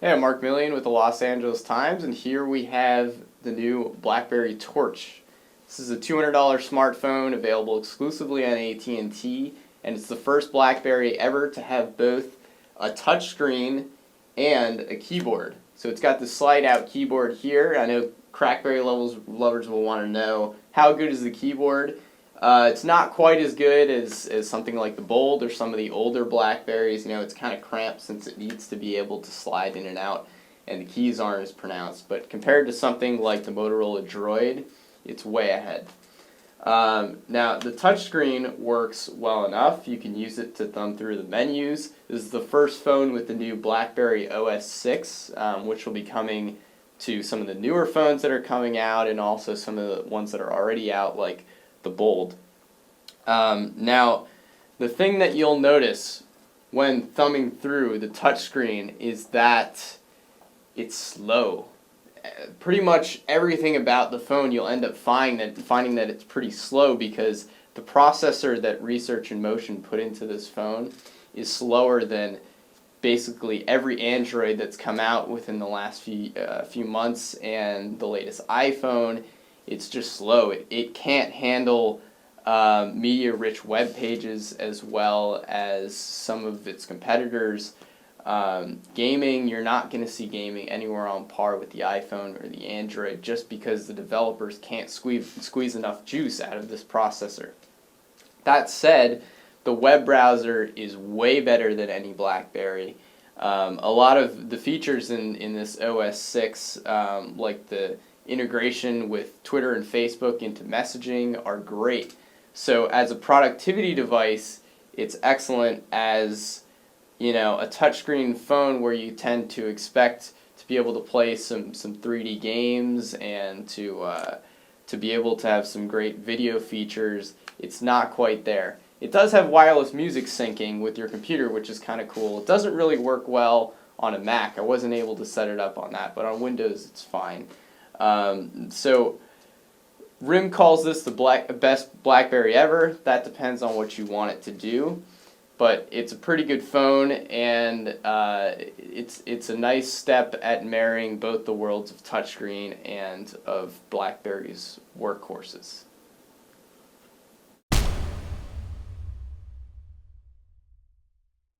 Hey, I'm Mark Millian with the Los Angeles Times, and here we have the new BlackBerry Torch. This is a $200 smartphone available exclusively on AT&T, and it's the first BlackBerry ever to have both a touchscreen and a keyboard. So it's got the slide-out keyboard here. I know Crackberry lovers will want to know, how good is the keyboard? It's not quite as good as something like the Bold or some of the older BlackBerries. You know, it's kind of cramped since it needs to be able to slide in and out, and the keys aren't as pronounced. But compared to something like the Motorola Droid, it's way ahead. Now, the touchscreen works well enough. You can use it to thumb through the menus. This is the first phone with the new BlackBerry OS 6, which will be coming to some of the newer phones that are coming out, and also some of the ones that are already out, like the Bold. Now, the thing that you'll notice when thumbing through the touchscreen is that it's slow. Pretty much everything about the phone you'll end up finding that it's pretty slow, because the processor that Research in Motion put into this phone is slower than basically every Android that's come out within the last few months, and the latest iPhone. It's just slow. It can't handle media-rich web pages as well as some of its competitors. Gaming, you're not going to see gaming anywhere on par with the iPhone or the Android, just because the developers can't squeeze enough juice out of this processor. That said, the web browser is way better than any BlackBerry. A lot of the features in this OS 6, like the integration with Twitter and Facebook into messaging, are great. So as a productivity device, it's excellent. As a touchscreen phone where you tend to expect to be able to play some 3D games and to be able to have some great video features, it's not quite there. It does have wireless music syncing with your computer, which is kind of cool. It doesn't really work well on a Mac. I wasn't able to set it up on that, but on Windows it's fine. So RIM calls this the best BlackBerry ever. That depends on what you want it to do, but it's a pretty good phone, and it's a nice step at marrying both the worlds of touchscreen and of BlackBerry's workhorses.